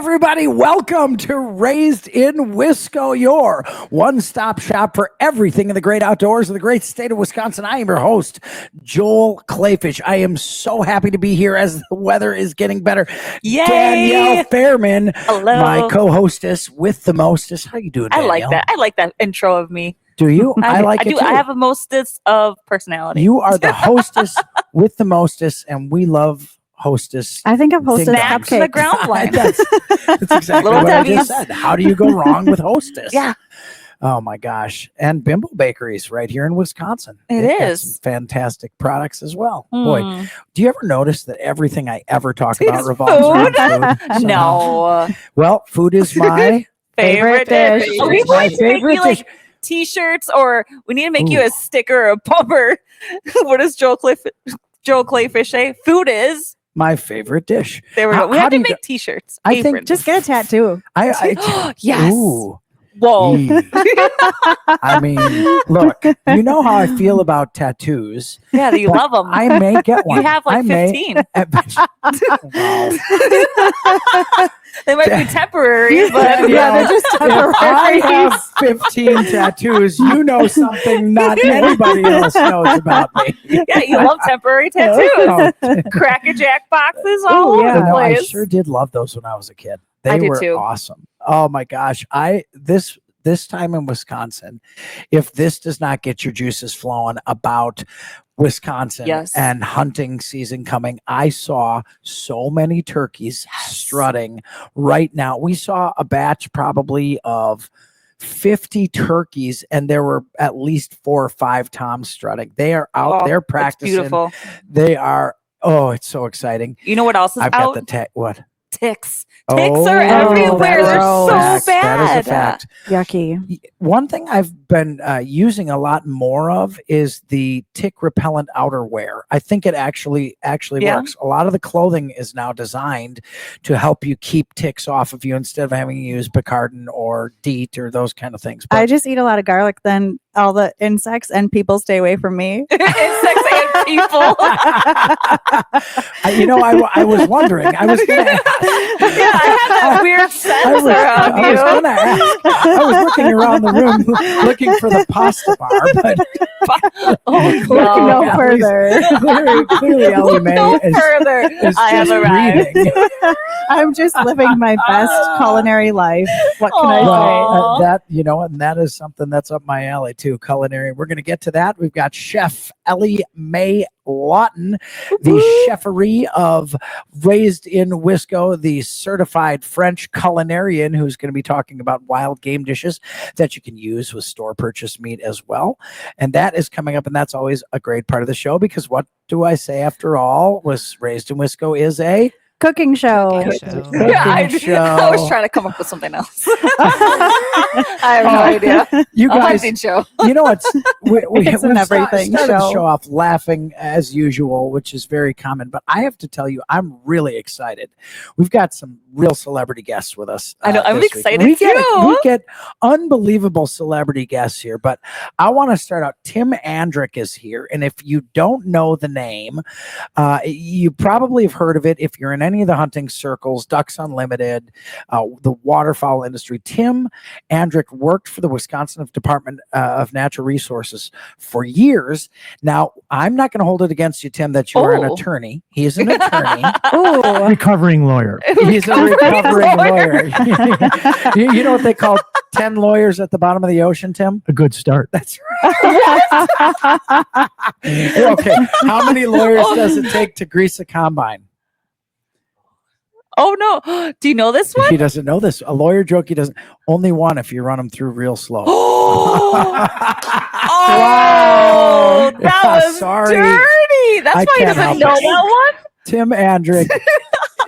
everybody. Welcome to Raised in Wisco, your one-stop shop for everything in the great outdoors of the great state of Wisconsin. I am your host, Joel Clayfish. I am so happy to be here as the weather is getting better. Yay! Danielle Fairman, hello, my co-hostess with the mostest. How you doing, Danielle? I like that intro of me. Do you? I like it too. I have a mostest of personality. You are the hostess with the mostest, and we love hostess. I think I've hosted Snacks in the ground line. That's exactly Little what I Debbie's. just said. How do you go wrong with hostess? Yeah. Oh my gosh. And Bimbo Bakeries right here in Wisconsin. It They've got is. some fantastic products as well. Boy, Mm. do you ever notice that everything I ever talk about Is revolves around food? food? somehow? No. Well, food is my Favorite dish. dish. Are we It's my going to make favorite you like dish. t-shirts, or we need to make you Ooh. a sticker or a bumper? What does Joel Clayfish say? Food is. my favorite dish. There we How- go. We how have do to you make t-shirts. I think aprons. Just get a tattoo. Yes. Ooh. Whoa. I mean, look, you know how I feel about tattoos. Yeah, you But love them. I may get one. You have I like may- 15. Wow. They might be temporary, but Yeah, Yeah, they're just If I temporary. have 15 tattoos, you know something not anybody else knows about me. yeah, you love temporary tattoos. Oh, Crackerjack boxes all Ooh, over yeah. the no, I place. sure did love those when I was a kid. They I did were too. awesome. Oh my gosh. This time in Wisconsin, if this does not get your juices flowing about Wisconsin Yes. and hunting season coming, I saw so many turkeys strutting right now. We saw a batch probably of 50 turkeys, and there were at least 4 or 5 toms strutting. They are out Oh, there It's practicing. beautiful. They are, oh, it's so exciting. You know what else is I've out? got the what? Ticks. Ticks are everywhere. that is They're a so fact. That is a bad. fact. Yucky. One thing I've been using a lot more of is the tick repellent outerwear. I think it actually Yeah. works. A lot of the clothing is now designed to help you keep ticks off of you instead of having to use Picardin or DEET or those kind of things. I just eat a lot of garlic, then all the insects and people stay away from me. Insects and people. I was wondering. I was going to ask. Yeah, I have that weird sense I was around you. going to ask. I was looking around the room looking for the pasta bar, but Oh, Look no. no Yeah, further. clearly Ellie Mae no is further. is I have just arrived. reading. I'm just living my best culinary life. What can I Aw. say? Well, and that is something that's up my alley too, culinary. We're going to get to that. We've got Chef Ellie Mae Lawton, the cheferie of Raised in Wisco, the certified French culinarian, who's going to be talking about wild game dishes that you can use with store purchase meat as well. And that is coming up, and that's always a great part of the show, because what do I say after all? Was Raised in Wisco is a Cooking show. Yeah, show. I was trying to come up with something else. I have no idea. You A guys, hunting show. you know what's we It's an everything started the show. show off laughing as usual, which is very common. But I have to tell you, I'm really excited. We've got some real celebrity guests with us. I know, I'm this week. excited We too. get unbelievable celebrity guests here. But I want to start out. Tim Andryk is here, and if you don't know the name, you probably have heard of it if you're in any of the hunting circles, Ducks Unlimited, the waterfowl industry. Tim Andryk worked for the Wisconsin Department of Natural Resources for years. Now, I'm not going to hold it against you, Tim, that you are an Oh. attorney. He is an attorney. Ooh. Recovering lawyer. He's a recovering lawyer. You know what they call 10 lawyers at the bottom of the ocean, Tim? A good start. That's right. Okay. How many lawyers does it take to grease a combine? Oh no! Do you know this one? He doesn't know this. A lawyer joke, he doesn't. Only one if you run them through real slow. Oh, that Yeah, was sorry. dirty. That's I why he can't doesn't help know it. that one. Tim Andryk,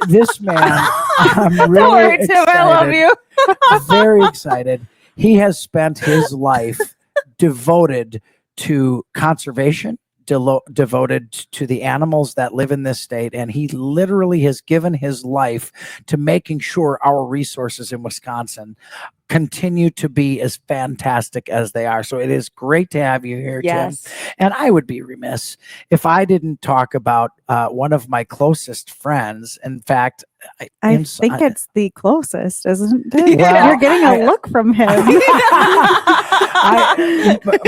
this man, I'm really Don't worry, excited. Tim. I love you. Very excited. He has spent his life devoted to conservation, devoted to the animals that live in this state, and he literally has given his life to making sure our resources in Wisconsin continue to be as fantastic as they are. So it is great to have you here, Yes. Tim. And I would be remiss if I didn't talk about one of my closest friends. In fact, I think it's the closest, isn't it? Well, You're getting a look from him.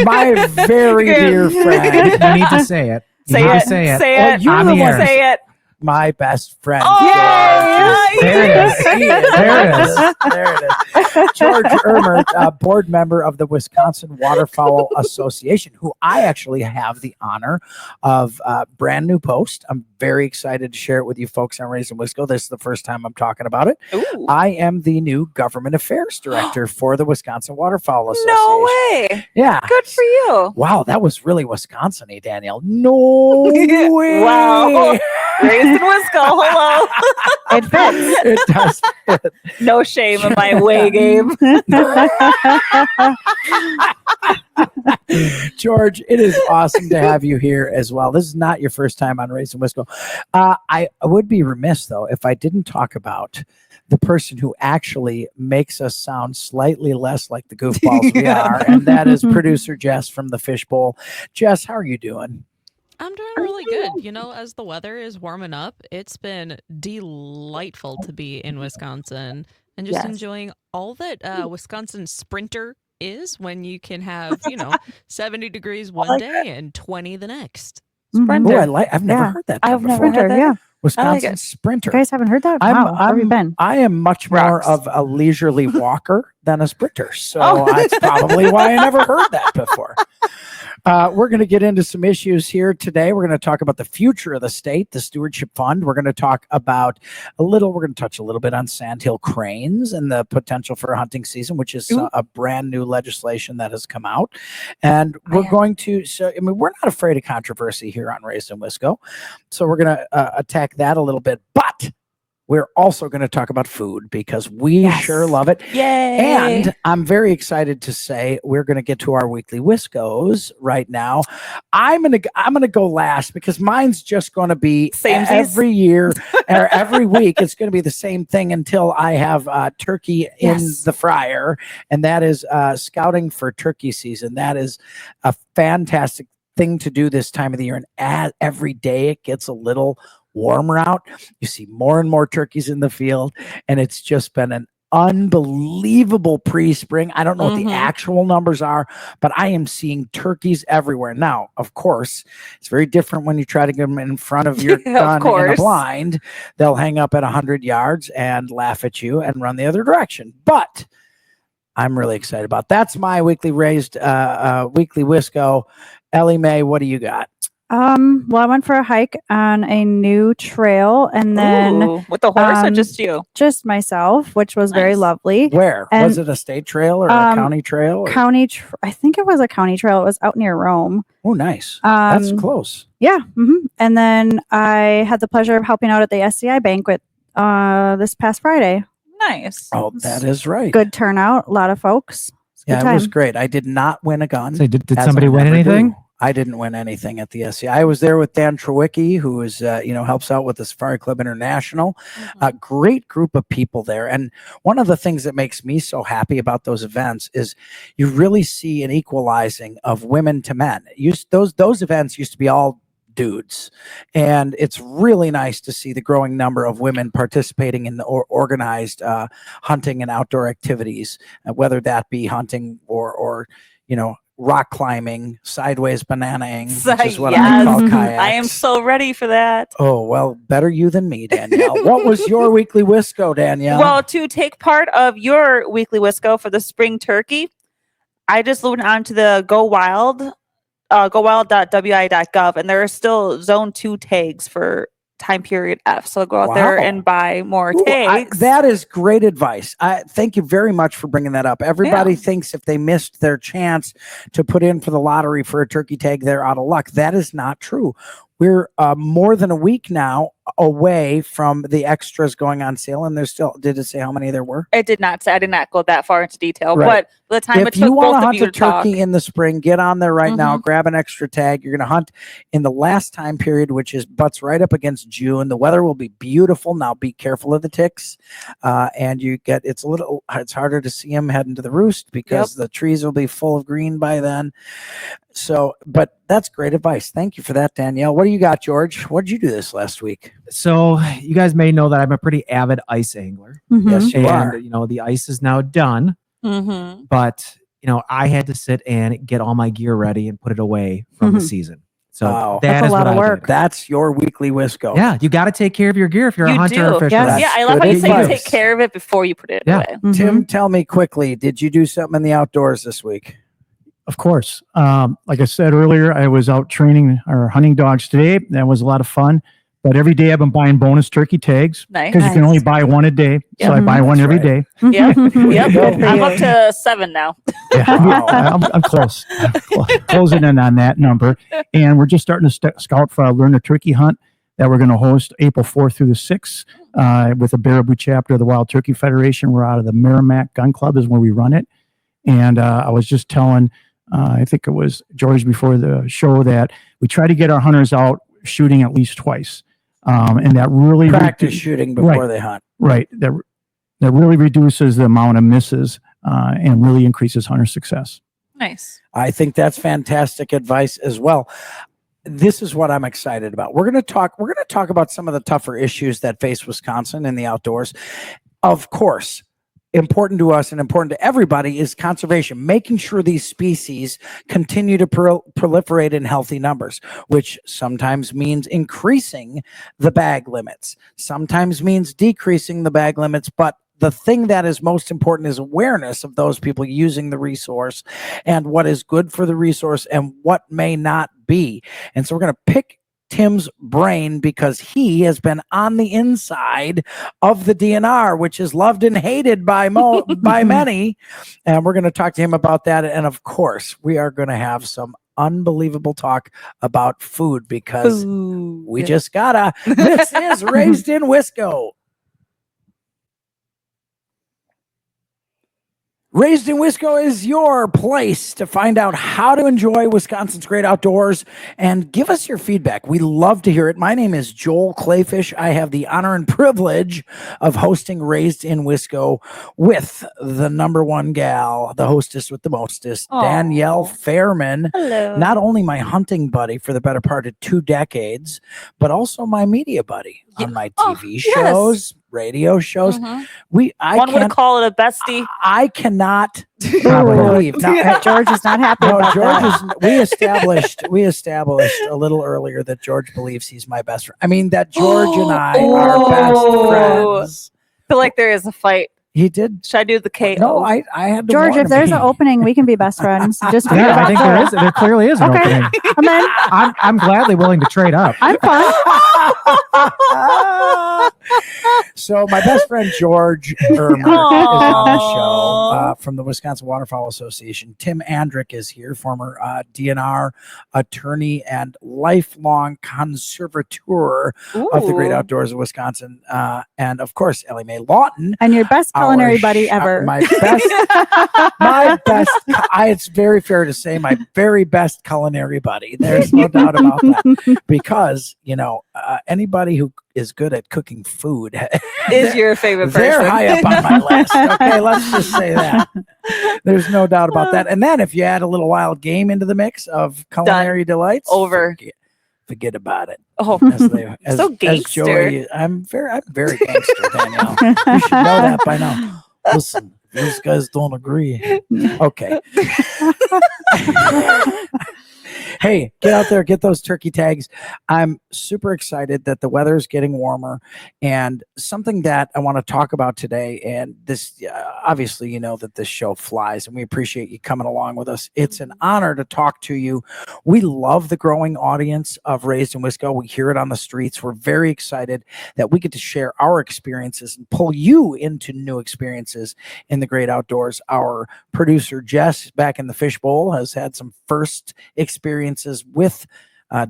my very dear friend. You need to say it. You Say need it. to say it. Say Oh, it. you're On the the one. air. Say it. My best friend. Oh, George. yeah, There it is. He is. There it is. There it is. George Ermert, board member of the Wisconsin Waterfowl Association, who I actually have the honor of brand new post. I'm very excited to share it with you folks on Raising Wisco. This is the first time I'm talking about it. Ooh. I am the new government affairs director for the Wisconsin Waterfowl Association. No way. Yeah. Good for you. Wow, that was really Wisconsin-y, Danielle. No way. Wow. Raised in Wisco. Hello. It fits. It does fit. No shame in my way game. George, it is awesome to have you here as well. This is not your first time on Raising Wisco. I would be remiss, though, if I didn't talk about the person who actually makes us sound slightly less like the goofballs we are, and that is producer Jess from the Fishbowl. Jess, how are you doing? I'm doing really good. You know, as the weather is warming up, it's been delightful to be in Wisconsin and just Yes. enjoying all that Wisconsin Sprinter is when you can have, 70 degrees one like day and 20 the next. Sprinter. I've never Yeah. heard that. I've term never before. heard that. Yeah. Wisconsin it. Sprinter. You guys haven't heard that? Wow. Where have you been? I am much more Rocks. of a leisurely walker than a sprinter, so Oh. that's probably why I never heard that before. We're going to get into some issues here today. We're going to talk about the future of the state, the Stewardship Fund. We're going to talk about we're going to touch a little bit on sandhill cranes and the potential for a hunting season, which is a brand new legislation that has come out. And we're going to, we're not afraid of controversy here on Raised in Wisco. So we're going to attack that a little bit, but we're also going to talk about food because we sure love it. Yay. And I'm very excited to say we're going to get to our weekly Wiscos right now. I'm going to go last because mine's just going to be Samesies. every year or every week. It's going to be the same thing until I have turkey in the fryer, and that is scouting for turkey season. That is a fantastic thing to do this time of the year, and every day it gets a little warmer out. You see more and more turkeys in the field, and it's just been an unbelievable pre-spring. I don't know what the actual numbers are, but I am seeing turkeys everywhere. Now, of course, it's very different when you try to get them in front of your gun in a blind. They'll hang up at 100 yards and laugh at you and run the other direction. But I'm really excited about that's my weekly weekly Wisco. Ellie Mae, what do you got? Well, I went for a hike on a new trail, and then Ooh, with the horse or just you? just myself, which was very Nice. lovely. Where? And, was it a state trail or a county trail? Or? I think it was a county trail. It was out near Rome. Oh, nice. That's Um, close. Yeah. And then I had the pleasure of helping out at the SCI banquet this past Friday. Nice. Oh, that is right. Good turnout. A lot of folks. Yeah, Good it was time. great. I did not win a gun. So did as somebody I win never anything? do. I didn't win anything at the SCI. I was there with Dan Trewicki, who is, helps out with the Safari Club International. A great group of people there. And one of the things that makes me so happy about those events is you really see an equalizing of women to men. Those events used to be all dudes, and it's really nice to see the growing number of women participating in the organized hunting and outdoor activities, whether that be hunting or rock climbing, sideways bananaing, which is what I call kayaks. I am so ready for that. Oh, well, better you than me, Danielle. What was your weekly Wisco, Danielle? Well, to take part of your weekly Wisco for the spring turkey, I just went on to the Go Wild, gowild.wi.gov, and there are still zone 2 tags for time period F. So go out there and buy more tags. That is great advice. Thank you very much for bringing that up. Everybody thinks if they missed their chance to put in for the lottery for a turkey tag, they're out of luck. That is not true. We're more than a week now away from the extras going on sale, and there's still, did it say how many there were? It did not say. I did not go that far into detail, Right. but by the time it If you took want both to of hunt you a to talk, turkey in the spring, get on there right now, Mhm. grab an extra tag. You're going to hunt in the last time period, which is butts right up against June. The weather will be beautiful. Now be careful of the ticks. And it's harder to see them heading to the roost because the trees will be full of green by then. So, but that's great advice. Thank you for that, Danielle. What do you got, George? What did you do this last week? So you guys may know that I'm a pretty avid ice angler. Mhm. Yes, you are. And, the ice is now done, Mm-hmm. but, I had to sit and get all my gear ready and put it away from the Mhm. season. So Wow. that That's a is lot what of I work. did. That's your weekly Wisco. Yeah, you got to take care of your gear if you're a You hunter do. or fisherman. Yes. Yeah, I That's love how good you say you advice. take care of it before you put it Yeah. away. Mhm. Tim, tell me quickly, did you do something in the outdoors this week? Of course. Like I said earlier, I was out training or hunting dogs today. That was a lot of fun. But every day I've been buying bonus turkey tags Nice. because you can Nice. only buy one a day. So I Mhm. buy one That's every right. day. Yep. Mhm. Yep. Good for I'm you. up to 7 now. Yeah, Wow. I'm close. Closing in on that number. And we're just starting to scout for a Learn a Turkey Hunt that we're going to host April 4th through the 6th with the Baraboo chapter of the Wild Turkey Federation. We're out of the Merrimack Gun Club is where we run it. And I was just telling, I think it was George before the show, that we try to get our hunters out shooting at least twice. And that really Practice shooting before they hunt. Right. That really reduces the amount of misses and really increases hunter success. Nice. I think that's fantastic advice as well. This is what I'm excited about. We're going to talk about some of the tougher issues that face Wisconsin in the outdoors. Of course, important to us and important to everybody is conservation, making sure these species continue to proliferate in healthy numbers, which sometimes means increasing the bag limits, sometimes means decreasing the bag limits, but the thing that is most important is awareness of those people using the resource and what is good for the resource and what may not be. And so we're going to pick Tim's brain because he has been on the inside of the DNR, which is loved and hated by by many. And we're going to talk to him about that. And of course, we are going to have some unbelievable talk about food because we just gotta. This is Raised in Wisco. Raised in Wisco is your place to find out how to enjoy Wisconsin's great outdoors and give us your feedback. We love to hear it. My name is Joel Clayfish. I have the honor and privilege of hosting Raised in Wisco with the number one gal, the hostess with the mostest, Aw. Danielle Fairman. Hello. Not only my hunting buddy for the better part of 2 decades, but also my media buddy on my TV shows, radio shows. Mhm. I One would can't call it a bestie. I cannot believe. Now, George is not happy no, about George that. is. We established a little earlier that George believes he's my best friend. I mean that George and I are best Oh. friends. I feel like there is a fight. He did. Should I do the KO? No, I had to George, warn if there's him. an opening, we can be best friends. Just forget Yeah, I about think Joel. there clearly is an Okay. opening. I'm in. I'm gladly willing to trade up. I'm fine. So my best friend George Ermert is on the show from the Wisconsin Waterfowl Association. Tim Andryk is here, former DNR attorney and lifelong conservateur of the great outdoors of Wisconsin. And of course, Ellie Mae Lawton. And your best culinary buddy ever. My best, it's very fair to say my very best culinary buddy. There's no doubt about that. Because, anybody who is good at cooking food Is your favorite person? they're high up on my list. Okay, let's just say that. There's no doubt about that. And then if you add a little wild game into the mix of culinary delights, Over. Forget about it. Oh, As gangster. Joey, I'm very gangster, Danielle. You should know that by now. Listen, these guys don't agree. Okay. Hey, get out there, get those turkey tags. I'm super excited that the weather is getting warmer, and something that I want to talk about today, and this, obviously, you know that this show flies, and we appreciate you coming along with us. It's an honor to talk to you. We love the growing audience of Raised in Wisco. We hear it on the streets. We're very excited that we get to share our experiences and pull you into new experiences in the great outdoors. Our producer, Jess, back in the fishbowl, has had some first experiences with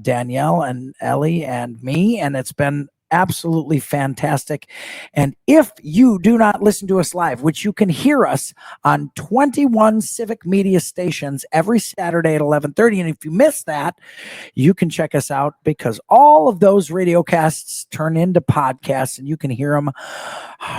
Danielle and Ellie and me, and it's been absolutely fantastic. And if you do not listen to us live, which you can hear us on 21 Civic media stations every Saturday at 11:30, and if you miss that, you can check us out because all of those radio casts turn into podcasts and you can hear them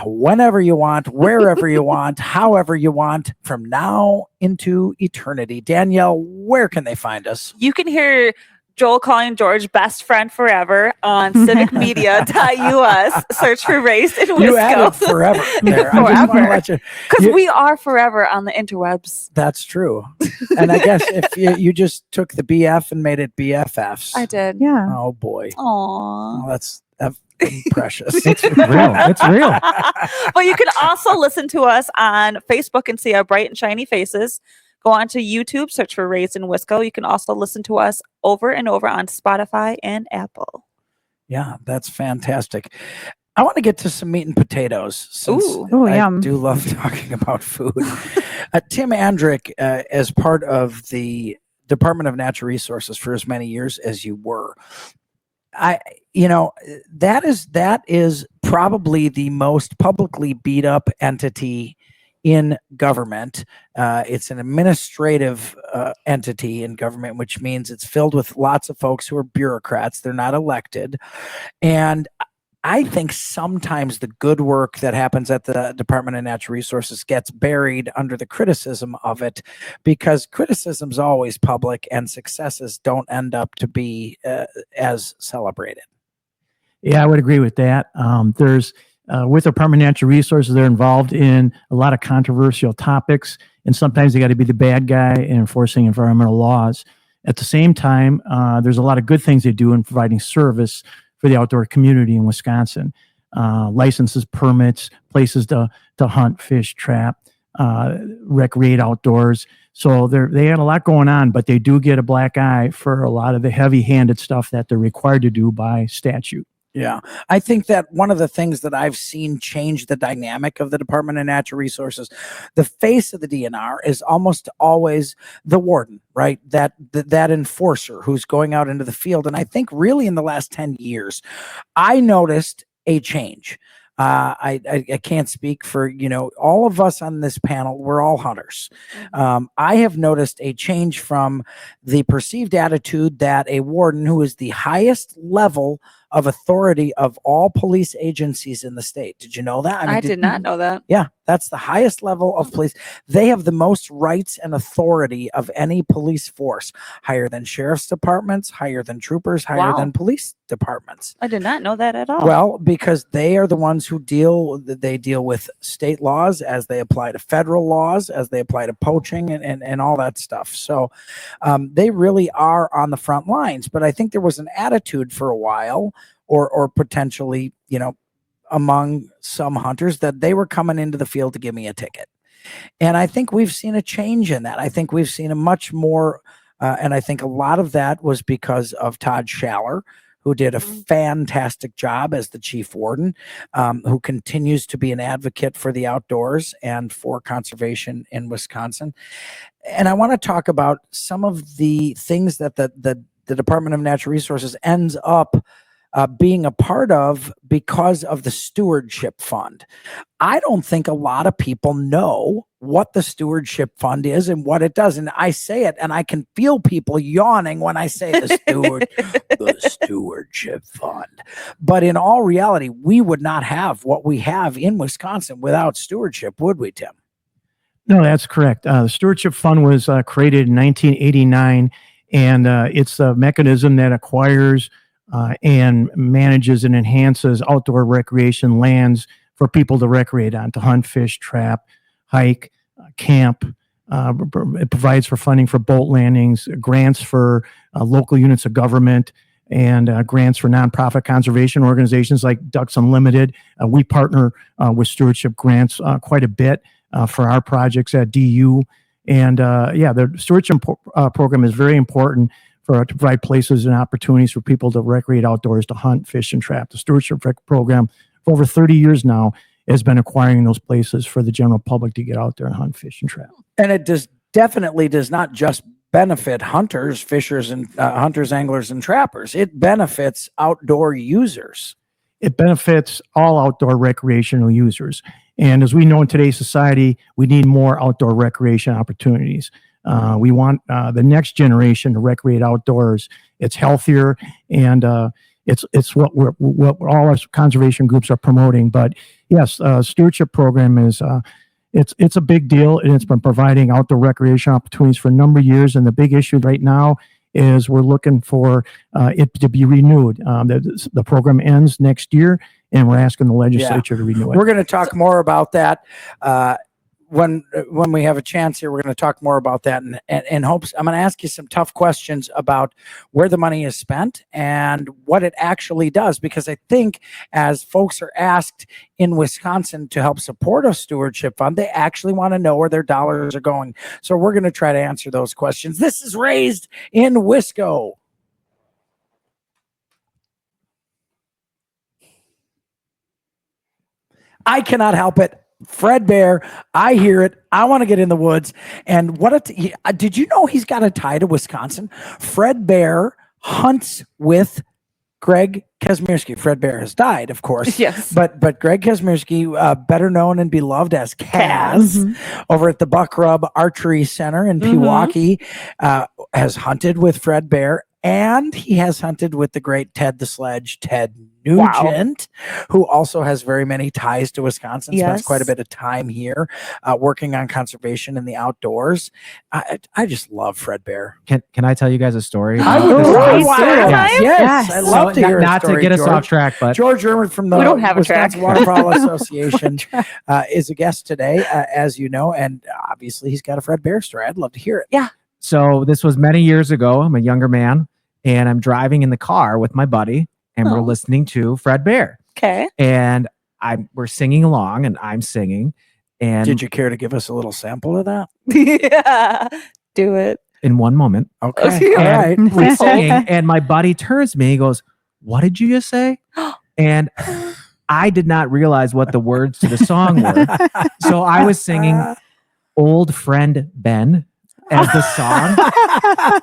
whenever you want, wherever you want, however you want, from now into eternity. Danielle, where can they find us? You can hear Joel calling George best friend forever on civicmedia.us. Search for Raised in You added Wisconsin. forever there. I just want to Forever. let you. Because You- we are forever on the interwebs. That's true. And I guess if you just took the BF and made it BFFs. I did. Yeah. Oh boy. Aww. Oh, that's precious. It's real. It's real. But you can also listen to us on Facebook and see our bright and shiny faces. Go on to YouTube, search for Raised in Wisco. You can also listen to us over and over on Spotify and Apple. Yeah, that's fantastic. I want to get to some meat and potatoes since Ooh. I Yum. do love talking about food. Tim Andryk, as part of the Department of Natural Resources for as many years as you were, that is probably the most publicly beat up entity in government. It's an administrative entity in government, which means it's filled with lots of folks who are bureaucrats. They're not elected. And I think sometimes the good work that happens at the Department of Natural Resources gets buried under the criticism of it because criticism's always public and successes don't end up to be as celebrated. Yeah, I would agree with that. There's with the Department of Natural Resources, they're involved in a lot of controversial topics, and sometimes they got to be the bad guy in enforcing environmental laws. At the same time, there's a lot of good things they do in providing service for the outdoor community in Wisconsin. Licenses, permits, places to hunt, fish, trap, recreate outdoors. So they had a lot going on, but they do get a black eye for a lot of the heavy-handed stuff that they're required to do by statute. Yeah, I think that one of the things that I've seen change the dynamic of the Department of Natural Resources, the face of the DNR is almost always the warden, right? That enforcer who's going out into the field. And I think really in the last 10 years, I noticed a change. I can't speak for, all of us on this panel, we're all hunters. I have noticed a change from the perceived attitude that a warden who is the highest level of authority of all police agencies in the state. Did you know that? I did not know that. Yeah, that's the highest level of police. They have the most rights and authority of any police force, higher than sheriff's departments, higher than troopers, higher than police departments. I did not know that at all. Well, because they are the ones who deal with state laws as they apply to federal laws, as they apply to poaching and all that stuff. So they really are on the front lines. But I think there was an attitude for a while or potentially, among some hunters that they were coming into the field to give me a ticket. And I think we've seen a change in that. I think we've seen a much more, and I think a lot of that was because of Todd Schaller, who did a fantastic job as the chief warden, who continues to be an advocate for the outdoors and for conservation in Wisconsin. And I want to talk about some of the things that the Department of Natural Resources ends up being a part of because of the Stewardship Fund. I don't think a lot of people know what the Stewardship Fund is and what it does. And I say it and I can feel people yawning when I say the Stewardship Fund. But in all reality, we would not have what we have in Wisconsin without stewardship, would we, Tim? No, that's correct. The Stewardship Fund was created in 1989, and it's a mechanism that acquires and manages and enhances outdoor recreation lands for people to recreate on, to hunt, fish, trap, hike, camp. It provides for funding for boat landings, grants for local units of government, and grants for nonprofit conservation organizations like Ducks Unlimited. We partner with stewardship grants quite a bit for our projects at DU. And the stewardship program is very important to provide places and opportunities for people to recreate outdoors, to hunt, fish, and trap. The stewardship program for over 30 years now has been acquiring those places for the general public to get out there and hunt, fish, and trap. And it definitely does not just benefit hunters, fishers, and hunters, anglers, and trappers. It benefits outdoor users. it benefits all outdoor recreational users. And as we know in today's society, we need more outdoor recreation opportunities. We want the next generation to recreate outdoors. It's healthier, and it's what all our conservation groups are promoting. But yes, stewardship program is it's a big deal, and it's been providing outdoor recreation opportunities for a number of years. And the big issue right now is we're looking for it to be renewed. The program ends next year, and we're asking the legislature to renew it. We're going to talk more about that when we have a chance here. We're going to talk more about that, and in hopes I'm going to ask you some tough questions about where the money is spent and what it actually does, because I think as folks are asked in Wisconsin to help support a stewardship fund, they actually want to know where their dollars are going. So we're going to try to answer those questions. This is Raised in Wisco. I cannot help it. Fred Bear, I hear it. I want to get in the woods. And did you know he's got a tie to Wisconsin? Fred Bear hunts with Greg Kazmierski. Fred Bear has died, of course. Yes. But Greg Kazmierski, better known and beloved as Kaz, over at the Buck Rub Archery Center in Pewaukee, has hunted with Fred Bear. And he has hunted with the great Ted the Sledge, Ted Nugent, who also has very many ties to Wisconsin, spends quite a bit of time here working on conservation in the outdoors. I just love Fred Bear. Can I tell you guys a story? I about would this? love Yes. Yes, I love to hear Not a story, to get us George. off track, but George Ermert from the We don't have a Wisconsin track. Waterfowl Association is a guest today, as you know, and obviously he's got a Fred Bear story. I'd love to hear it. Yeah. so this was many years ago. I'm a younger man, and I'm driving in the car with my buddy, and we're listening to Fred Bear. Okay. And we're singing along, and I'm singing. And Did you care to give us a little sample of that? Yeah. Do it. in one moment, Okay. All right. and we're singing, and my buddy turns to me, he goes, "What did you just say?" And I did not realize what the words to the song were. So I was singing Old Friend Ben as the song.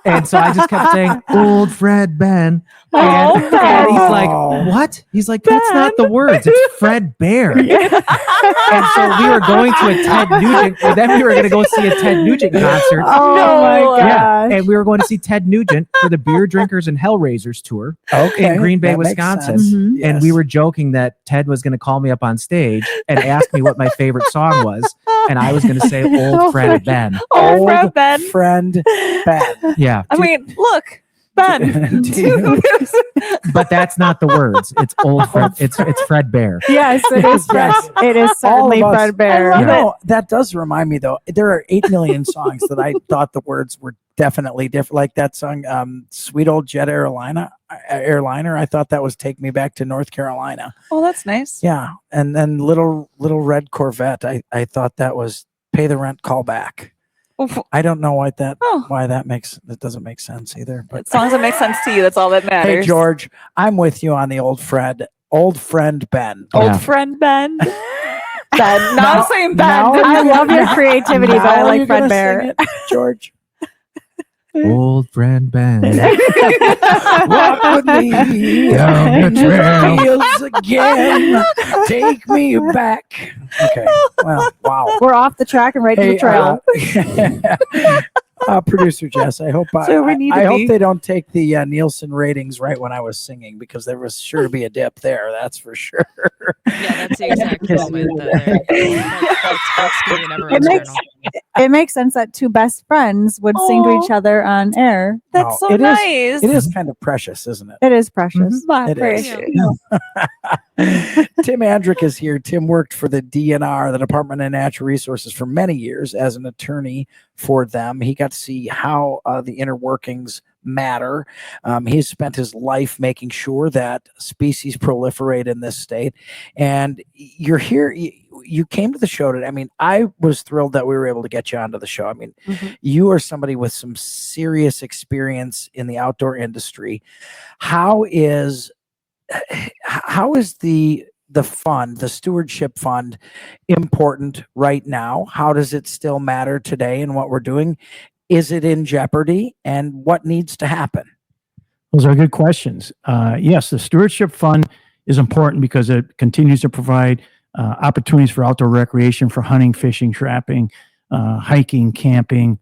And so I just kept saying, "Old Fred Ben." And he's like, "What?" He's like, "That's not the words. It's Fred Bear." And so we were going to a Ted Nugent, and then we were going to go see a Ted Nugent concert. Oh my No. gosh. And we were going to see Ted Nugent for the Beer Drinkers and Hellraisers tour Okay. in Green Bay, that makes Wisconsin. sense. Mhm. Yes. And we were joking that Ted was going to call me up on stage and ask me what my favorite song was. And I was going to say Old Friend Ben. Old Fred Ben. Friend Ben. Yeah. I mean, look, Ben. Do you- But that's not the words. It's Old Fred. It's Fred Bear. Yes, it is Fred. Yes. It is certainly All of us. Fred Bear. You know, that does remind me, though. There are 8 million songs that I thought the words were definitely different. Like that song, Sweet Old Jet Airliner. I thought that was Take Me Back to North Carolina. Oh, that's nice. Yeah. And then Little Red Corvette. I thought that was Pay the Rent, Call Back. I don't know why that doesn't make sense either. But As long as it makes sense to you, that's all that hey, matters. George, I'm with you on the old friend Ben. Old Yeah. friend Ben. Ben. Now- Now I'm saying Ben. now- I love your creativity, but I Now like you're Fred gonna Bear. sing it, George. Old Friend Ben. Walk with me Down the trail. fields again. Take me back. Okay. Well, wow. We're off the track and right to the trail. Producer Jess, I hope So we need to I hope be- they don't take the Nielsen ratings right when I was singing, because there was sure to be a dip there. That's for sure. Yeah, that's the exact moment that's going in everyone's makes- journal. It makes sense that two best friends would sing to each other on air. That's Wow. so It is- nice. It is kind of precious, isn't it? It is precious. My It is. precious. Tim Andryk is here. Tim worked for the DNR, the Department of Natural Resources, for many years as an attorney for them. He got to see how the inner workings matter. He's spent his life making sure that species proliferate in this state. And you're here. You came to the show today. I mean, I was thrilled that we were able to get you onto the show. I mean, you are somebody with some serious experience in the outdoor industry. How is the fund, the Stewardship Fund, important right now? How does it still matter today in what we're doing? Is it in jeopardy, and what needs to happen? Those are good questions. Yes, the Stewardship Fund is important because it continues to provide opportunities for outdoor recreation for hunting, fishing, trapping, hiking, camping,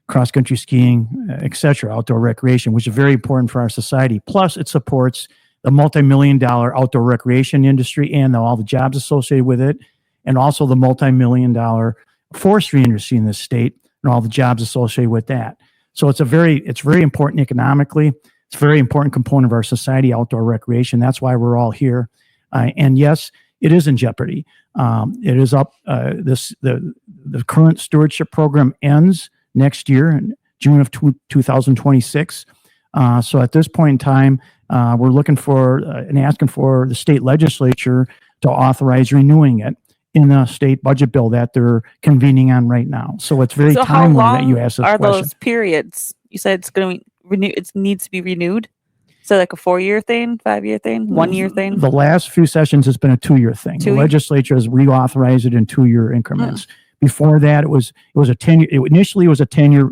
cross-country skiing, etc., outdoor recreation, which is very important for our society. Plus, it supports the multi-million-dollar outdoor recreation industry and all the jobs associated with it, and also the multi-million-dollar forestry industry in this state and all the jobs associated with that. So it's very important economically. It's a very important component of our society, outdoor recreation. That's why we're all here. And yes, it is in jeopardy. It is up. The current stewardship program ends next year in June of 2026. So at this point in time, we're looking for and asking for the state legislature to authorize renewing it in the state budget bill that they're convening on right now. So it's very timely that you ask this are question. those periods? You said it's going to renew. It needs to be renewed. So like a 4-year thing, 5-year thing, 1-year thing. The last few sessions has been a 2-year thing. The legislature has reauthorized it in 2-year increments. Before that, it was a 10-year. Initially, it was a 10-year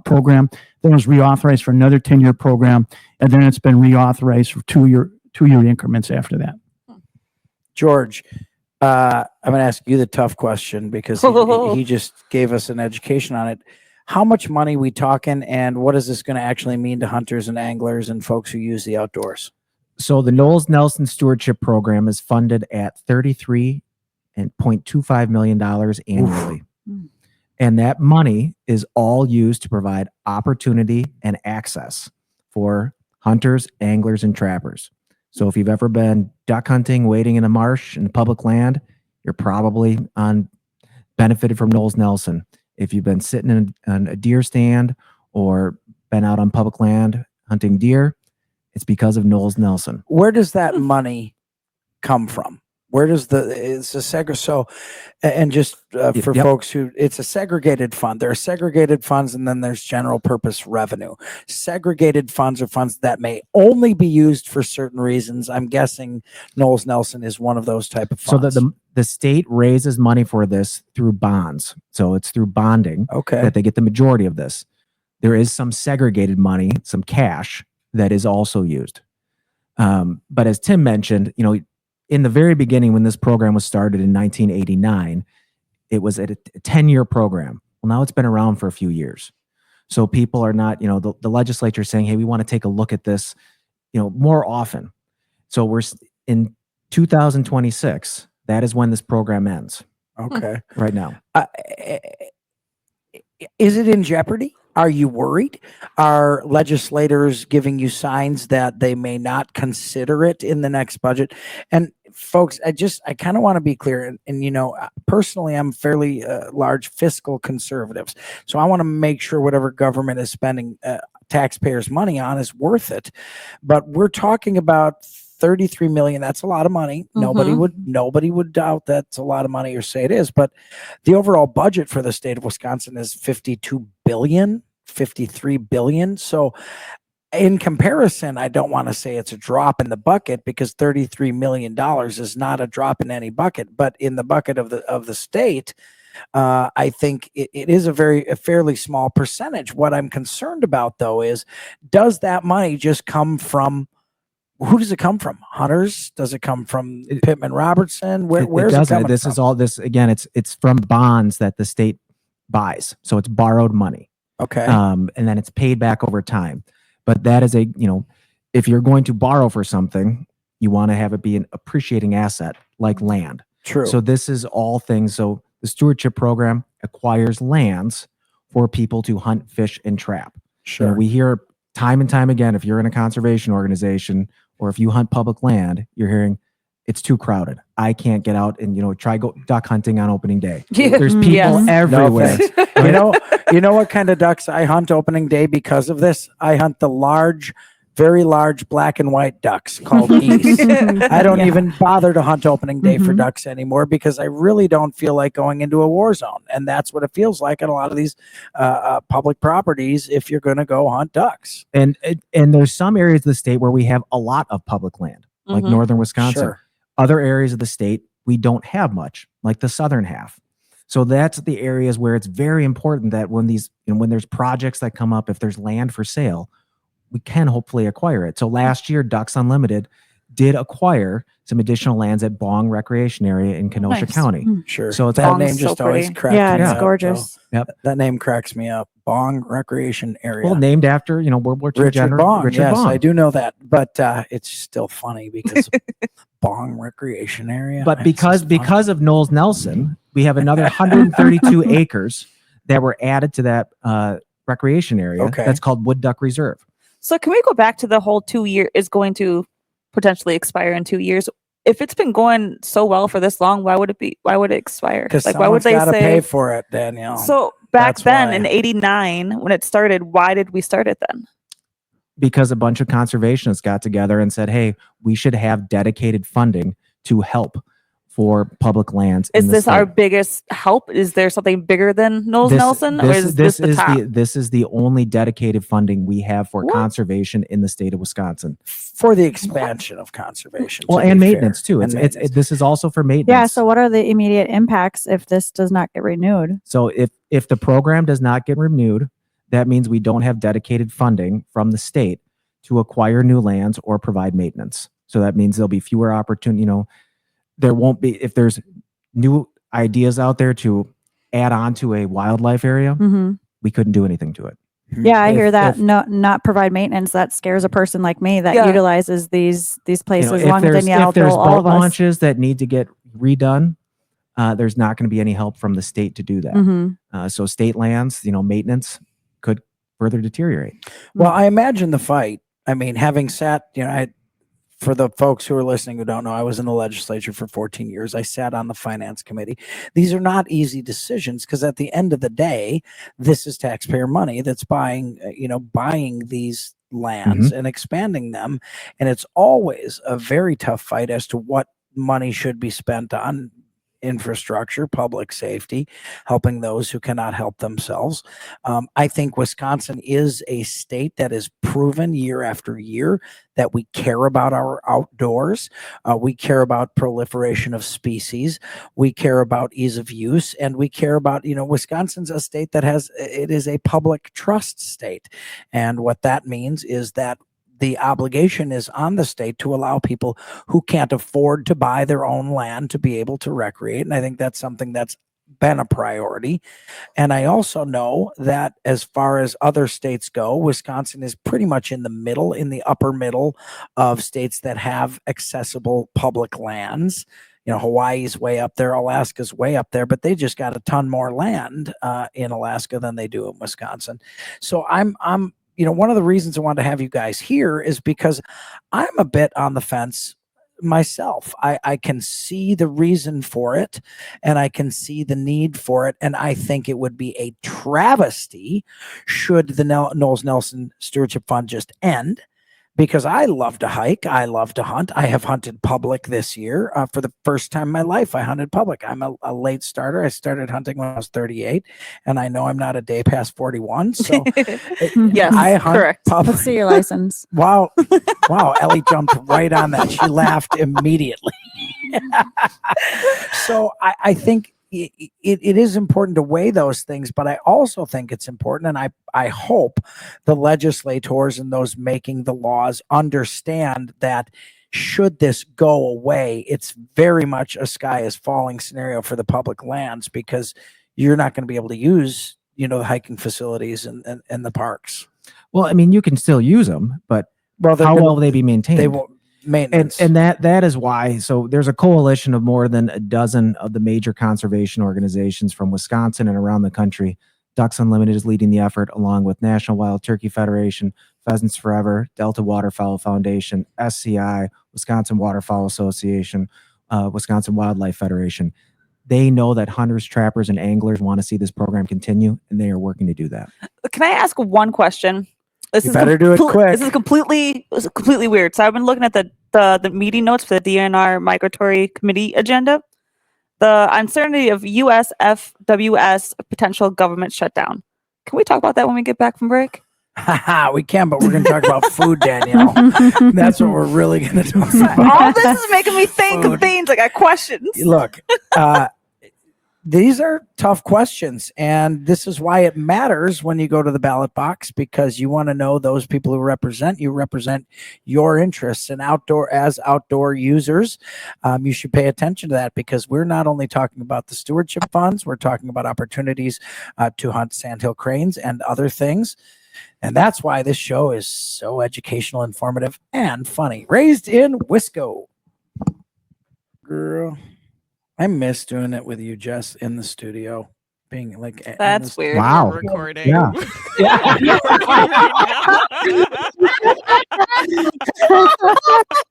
program. Then it was reauthorized for another 10-year program, and then it's been reauthorized for 2-year increments after that. George, I'm going to ask you the tough question because he just gave us an education on it. How much money we talking, and what is this going to actually mean to hunters and anglers and folks who use the outdoors? So the Knowles Nelson Stewardship Program is funded at $33.25 million annually. And that money is all used to provide opportunity and access for hunters, anglers, and trappers. So if you've ever been duck hunting, wading in a marsh in public land, you're probably benefited from Knowles Nelson. If you've been sitting in a deer stand or been out on public land hunting deer, it's because of Knowles Nelson. Where does that money come from? Where does it's a so, and just for folks who, it's a segregated fund. There are segregated funds, and then there's general purpose revenue. Segregated funds are funds that may only be used for certain reasons. I'm guessing Knowles Nelson is one of those type of funds. So the state raises money for this through bonds. So it's through bonding that they get the majority of this. There is some segregated money, some cash that is also used. But as Tim mentioned, in the very beginning, when this program was started in 1989, it was a 10-year program. Well, now it's been around for a few years. So people are not, the legislature is saying, hey, we want to take a look at this, more often. So we're in 2026. That is when this program ends. Okay. Right now. Is it in jeopardy? Are you worried? Are legislators giving you signs that they may not consider it in the next budget? And folks, I kind of want to be clear. And personally, I'm fairly large fiscal conservatives. So I want to make sure whatever government is spending taxpayers' money on is worth it. But we're talking about $33 million. That's a lot of money. Nobody would doubt that's a lot of money or say it is. But the overall budget for the state of Wisconsin is $52 billion, $53 billion. So in comparison, I don't want to say it's a drop in the bucket because $33 million is not a drop in any bucket, but in the bucket of the state, I think it is a fairly small percentage. What I'm concerned about though is, does that money just come from, who does it come from? Hunters? Does it come from Pittman Robertson? Where's it coming this from? is all this again. It's from bonds that the state buys, so it's borrowed money. Okay. And then it's paid back over time. But that is if you're going to borrow for something, you want to have it be an appreciating asset like land. True. So this is all things. So the stewardship program acquires lands for people to hunt, fish, and trap. Sure. We hear time and time again, if you're in a conservation organization or if you hunt public land, you're hearing it's too crowded. I can't get out and try go duck hunting on opening day. There's people everywhere. No, you know what kind of ducks I hunt opening day because of this? I hunt the large, very large black and white ducks called geese. I don't even bother to hunt opening day for ducks anymore because I really don't feel like going into a war zone. And that's what it feels like on a lot of these public properties if you're going to go hunt ducks. And there's some areas of the state where we have a lot of public land, like northern Wisconsin. Sure. Other areas of the state, we don't have much, like the southern half. So that's the areas where it's very important that when when there's projects that come up, if there's land for sale, we can hopefully acquire it. So last year, Ducks Unlimited did acquire some additional lands at Bong Recreation Area in Kenosha Nice. County. Sure. So that Bong's name so just always pretty. cracks Yeah, me it's up, gorgeous. though. Yep. That name cracks me up. Bong Recreation Area. Well, named after, World War II Richard general Bong. Richard Yes, Bong. I do know that, but it's still funny because Bong Recreation Area. But It's just funny. because of Knowles Nelson, we have another 132 acres that were added to that recreation area. Okay. That's called Wood Duck Reserve. So can we go back to the whole 2 year is going to potentially expire in 2 years? If it's been going so well for this long, why would it expire? because Why would they got to say? pay for it, Danielle. So back That's then why. in '89 when it started, why did we start it then? Because a bunch of conservationists got together and said, hey, we should have dedicated funding to help for public lands. Is in the this our state. biggest help? Is there something bigger than Knowles Nelson, or is this the top? This is the only dedicated funding we have for What? conservation in the state of Wisconsin. for the expansion of conservation. Well, to be and fair. maintenance too. And It's maintenance. this is also for maintenance. Yeah. So what are the immediate impacts if this does not get renewed? So if the program does not get renewed, that means we don't have dedicated funding from the state to acquire new lands or provide maintenance. So that means there'll be fewer opportunity. There won't be, if there's new ideas out there to add on to a wildlife area, Hmm. we couldn't do anything to it. Yeah, I If- hear that. if- Not provide maintenance. That scares a person like me that Yeah. utilizes these places If longer there's, than I'll if there's bill all boat of us. launches that need to get redone, there's not going to be any help from the state to do that. Mhm. So state lands, maintenance could further deteriorate. Well, I imagine the fight. I mean, having sat, for the folks who are listening who don't know, I was in the legislature for 14 years. I sat on the finance committee. These are not easy decisions because at the end of the day, this is taxpayer money that's buying these lands and expanding them. And it's always a very tough fight as to what money should be spent on infrastructure, public safety, helping those who cannot help themselves. I think Wisconsin is a state that is proven year after year that we care about our outdoors. We care about proliferation of species. We care about ease of use, and we care about, Wisconsin's a state that it is a public trust state. And what that means is that the obligation is on the state to allow people who can't afford to buy their own land to be able to recreate. And I think that's something that's been a priority. And I also know that as far as other states go, Wisconsin is pretty much in the upper middle of states that have accessible public lands. Hawaii's way up there, Alaska's way up there, but they just got a ton more land in Alaska than they do in Wisconsin. So I'm one of the reasons I wanted to have you guys here is because I'm a bit on the fence myself. I can see the reason for it and I can see the need for it. And I think it would be a travesty should the Knowles Nelson Stewardship Fund just end. Because I love to hike, I love to hunt. I have hunted public this year for the first time in my life. I hunted public. I'm a late starter. I started hunting when I was 38, and I know I'm not a day past 41. So Yes, I hunt correct. public. Let's see your license. Wow, Ellie jumped right on that. She laughed immediately. So I think it is important to weigh those things, but I also think it's important, and I hope the legislators and those making the laws understand that should this go away, it's very much a sky is falling scenario for the public lands because you're not going to be able to use, the hiking facilities and the parks. Well, I mean, you can still use them, but how well will they be maintained? They won't. Maintenance. And that is why. So there's a coalition of more than a dozen of the major conservation organizations from Wisconsin and around the country. Ducks Unlimited is leading the effort, along with National Wild Turkey Federation, Pheasants Forever, Delta Waterfowl Foundation, SCI, Wisconsin Waterfowl Association, Wisconsin Wildlife Federation. They know that hunters, trappers, and anglers want to see this program continue, and they are working to do that. Can I ask one question? You better do it quick. This is completely weird. So I've been looking at the meeting notes for the DNR Migratory Committee agenda. The uncertainty of USFWS potential government shutdown. Can we talk about that when we get back from break? We can, but we're going to talk about food, Danielle. That's what we're really going to talk about. All this is making me think of things. I got questions. Look, these are tough questions, and this is why it matters when you go to the ballot box, because you want to know those people who represent your interests. And outdoor users, you should pay attention to that, because we're not only talking about the stewardship funds, we're talking about opportunities to hunt sandhill cranes and other things. And that's why this show is so educational, informative, and funny. Raised in Wisco. Girl, I miss doing it with you, Jess, in the studio. Being like, That's weird. Wow. We're recording. Yeah.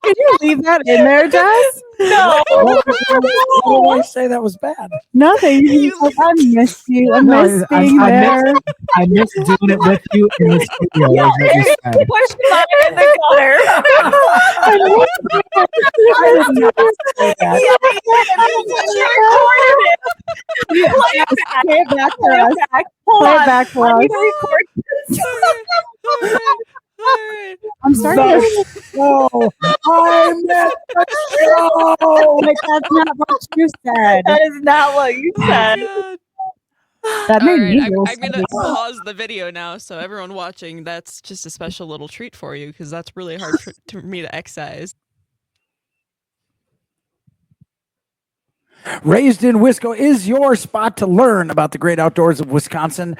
Did you leave that in there, Jess? No. what did I say that was bad? Nothing. I miss you. I miss being there. I miss doing it with you in the studio. is what you said. Push mine in the gutter. Play it back for us. Hold Play on. it back for I us. need to record this. All right. I'm starting to. Oh, I missed the show. Like, that's not what you said. That is not what you said. God. That All made right, me I'm real gonna sad. pause the video now, so everyone watching, that's just a special little treat for you, because that's really hard for me to excise. Raised in Wisco is your spot to learn about the great outdoors of Wisconsin,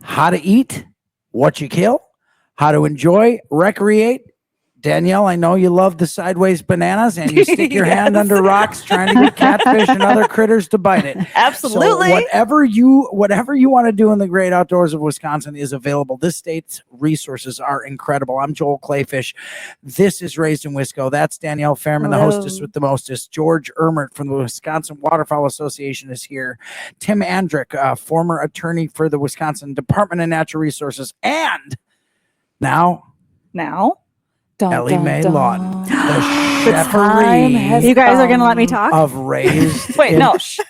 how to eat, what you kill, how to enjoy, recreate. Danielle, I know you love the sideways bananas, and you stick your hand Yes. under rocks trying to get catfish and other critters to bite it. Absolutely. So whatever you want to do in the great outdoors of Wisconsin is available. This state's resources are incredible. I'm Joel Clayfish. This is Raised in Wisco. That's Danielle Fairman, the Hello. hostess with the mostest. George Ermert from the Wisconsin Waterfowl Association is here. Tim Andryk, former attorney for the Wisconsin Department of Natural Resources, and now Now, dun, Ellie dun, Mae dun. Lawton, the The time cheffery has You guys are going to let me come. talk? of Raised. Wait, in- no. Who's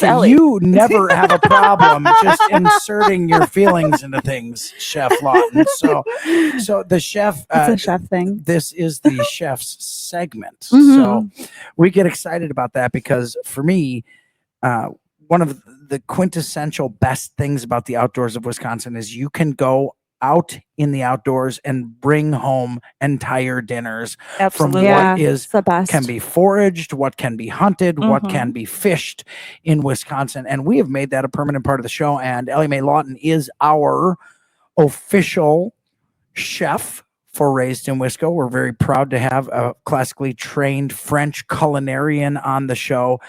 Okay, Ellie? you never have a problem just inserting your feelings into things, Chef Lawton. So the chef, It's a chef thing. this is the chef's segment. Mhm. So we get excited about that, because for me, one of the quintessential best things about the outdoors of Wisconsin is you can go out in the outdoors and bring home entire dinners Absolutely. Yeah, what is it's the best. can be foraged, what can be hunted, what Mhm. can be fished in Wisconsin. And we have made that a permanent part of the show. And Ellie Mae Lawton is our official chef for Raised in Wisco. We're very proud to have a classically trained French culinarian on the show.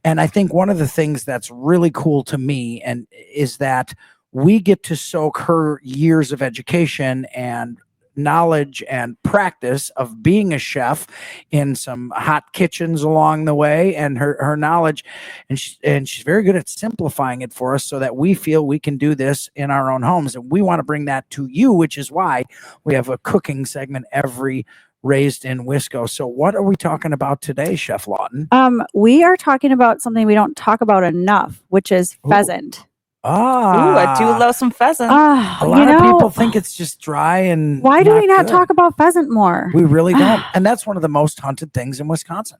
And I think one of the things that's really cool to me and is that we get to soak her years of education and knowledge and practice of being a chef in some hot kitchens along the way, and her knowledge, and she's very good at simplifying it for us so that we feel we can do this in our own homes. And we want to bring that to you, which is why we have a cooking segment every Raised in Wisco. So what are we talking about today, Chef Lawton? We are talking about something we don't talk about enough, which is Ooh. pheasant. Ooh, I do love some pheasant. A lot of people think it's just dry and why do we not good. talk about pheasant more? We really don't. And that's one of the most hunted things in Wisconsin.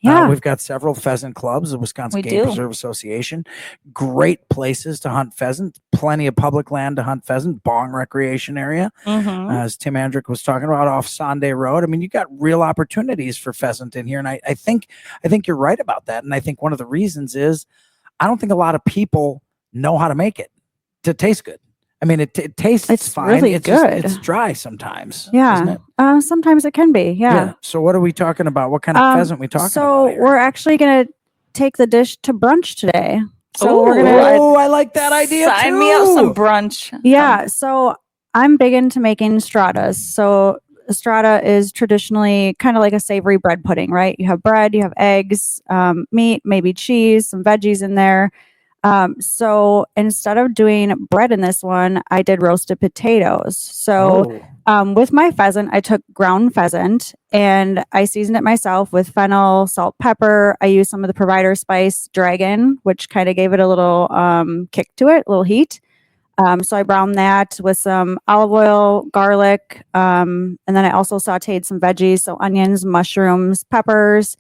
Yeah. We've got several pheasant clubs, the Wisconsin We Game do. Preserve Association. Great places to hunt pheasant. Plenty of public land to hunt pheasant. Bong Recreation Area, Mhm. as Tim Andryk was talking about, off Sonday Road. I mean, you got real opportunities for pheasant in here, and I think you're right about that. And I think one of the reasons is I don't think a lot of people know how to make it to taste good. I mean, it tastes It's fine. really it's just- good. it's dry sometimes. Yeah. Isn't it? Sometimes it can be. Yeah. So what are we talking about? What kind of pheasant we talking so about here? we're actually going to take the dish to brunch today. So we're Ooh, going to, I like that idea. Sign me up some too. brunch. yeah. So I'm big into making stratas. So a strata is traditionally kind of like a savory bread pudding, right? You have bread, you have eggs, meat, maybe cheese, some veggies in there. So instead of doing bread in this one, I did roasted potatoes. So with my pheasant, I took ground pheasant and I seasoned it myself with fennel, salt, pepper. I used some of the provider spice dragon, which kind of gave it a little kick to it, a little heat. So I browned that with some olive oil, garlic, and then I also sauteed some veggies, so onions, mushrooms, peppers.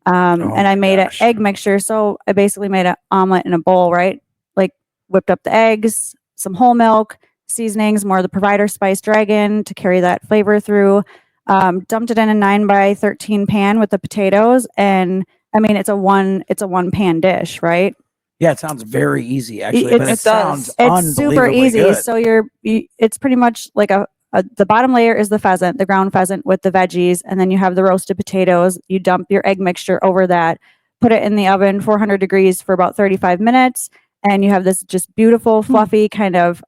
And I made an egg mixture. So I basically made an omelet in a bowl, right? Like whipped up the eggs, some whole milk, seasonings, more of the provider spice dragon to carry that flavor through. Dumped it in a 9x13 pan with the potatoes, and I mean it's a one pan dish, right? Yeah, it sounds very easy actually, but it sounds it's super easy. good. So it's pretty much like the bottom layer is the pheasant, the ground pheasant with the veggies, and then you have the roasted potatoes. You dump your egg mixture over that, put it in the oven 400 degrees for about 35 minutes, and you have this just beautiful fluffy kind of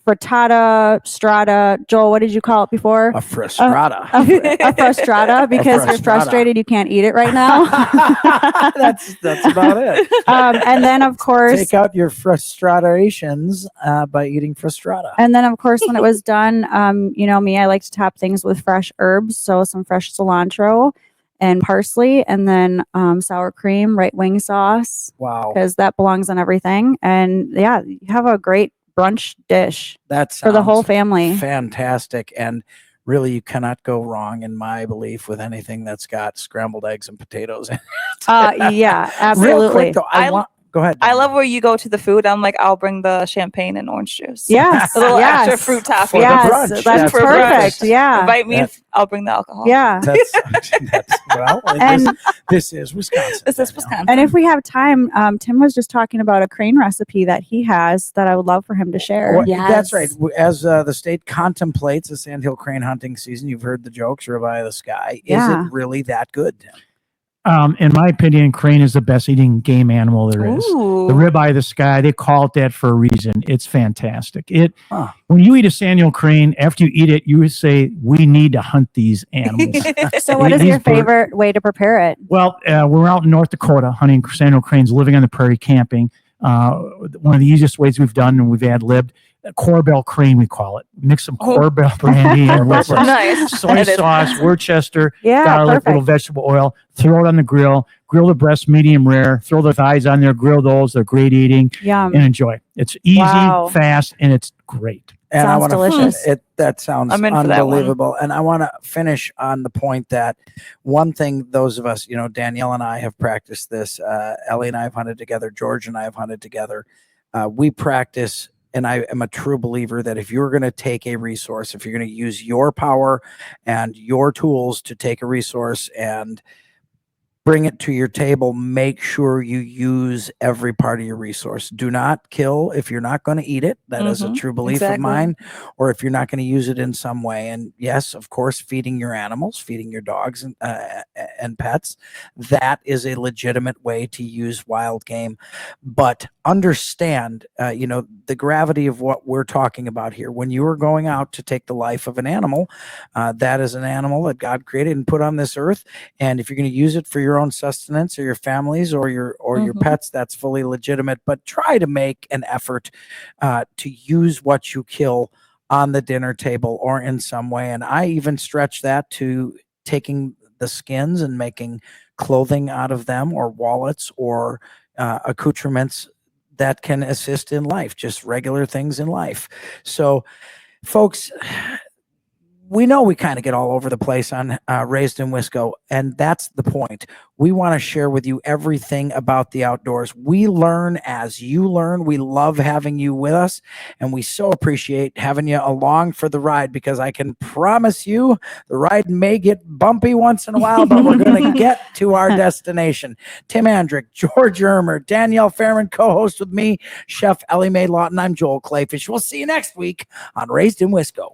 frittata, strata. Joel, what did you call it before? A frustrata. A frustrata, because you're frustrated you can't eat it right now. that's about it. And then of course take out your frustrations by eating frustrata. And then of course when it was done, you know me, I like to top things with fresh herbs, so some fresh cilantro and parsley, and then sour cream, right wing sauce. Wow. Because that belongs on everything. And yeah, you have a great brunch dish for the whole family. Fantastic. And really, you cannot go wrong, in my belief, with anything that's got scrambled eggs and potatoes in it. Yeah, absolutely. Real quick, though, go ahead. I love where you go to the food. I'm like, I'll bring the champagne and orange juice. Yes. A little extra fruit topping. Yes, that's for perfect. brunch. Yeah. Invite me. I'll bring the alcohol. Yeah. This is Wisconsin. This is Wisconsin. And if we have time, Tim was just talking about a crane recipe that he has that I would love for him to share. Well, that's right. As the state contemplates the sandhill crane hunting season, you've heard the jokes, ribeye of the sky. Is it really that good, Tim? In my opinion, crane is the best eating game animal there is. Ooh. The ribeye of the sky, they call it that for a reason. It's fantastic. When you eat a sandhill crane, after you eat it, you would say, we need to hunt these animals. So what is your favorite way to prepare it? Well, we're out in North Dakota hunting sandhill cranes, living on the prairie, camping. One of the easiest ways we've done, and we've ad-libbed, Corbell crane, we call it. Mix some Corbell brandy and with some soy sauce, Worcester, garlic, little vegetable oil. Throw it on the grill. Grill the breast medium rare. Throw the thighs on there. Grill those. They're great eating. Yum. And enjoy. It's easy, fast, and it's great. And sounds delicious. That sounds unbelievable. And I want to finish on the point that one thing, those of us, Danielle and I have practiced this. Ellie and I have hunted together. George and I have hunted together. We practice. And I am a true believer that if you're going to take a resource, if you're going to use your power and your tools to take a resource and bring it to your table, make sure you use every part of your resource. Do not kill if you're not going to eat it. That is a true belief of mine. Or if you're not going to use it in some way. And yes, of course, feeding your animals, feeding your dogs and pets, that is a legitimate way to use wild game. But understand, the gravity of what we're talking about here. When you are going out to take the life of an animal, that is an animal that God created and put on this earth. And if you're going to use it for your own sustenance or your families or your pets, that's fully legitimate. But try to make an effort to use what you kill on the dinner table or in some way. And I even stretch that to taking the skins and making clothing out of them, or wallets, or accoutrements that can assist in life, just regular things in life. So, folks, we know we kind of get all over the place on Raised in Wisco, and that's the point. We want to share with you everything about the outdoors. We learn as you learn. We love having you with us, and we so appreciate having you along for the ride, because I can promise you the ride may get bumpy once in a while, but we're going to get to our destination. Tim Andryk, George Ermert, Danielle Fairman, co-host with me, Chef Ellie Mae Lawton. I'm Joel Clayfish. We'll see you next week on Raised in Wisco.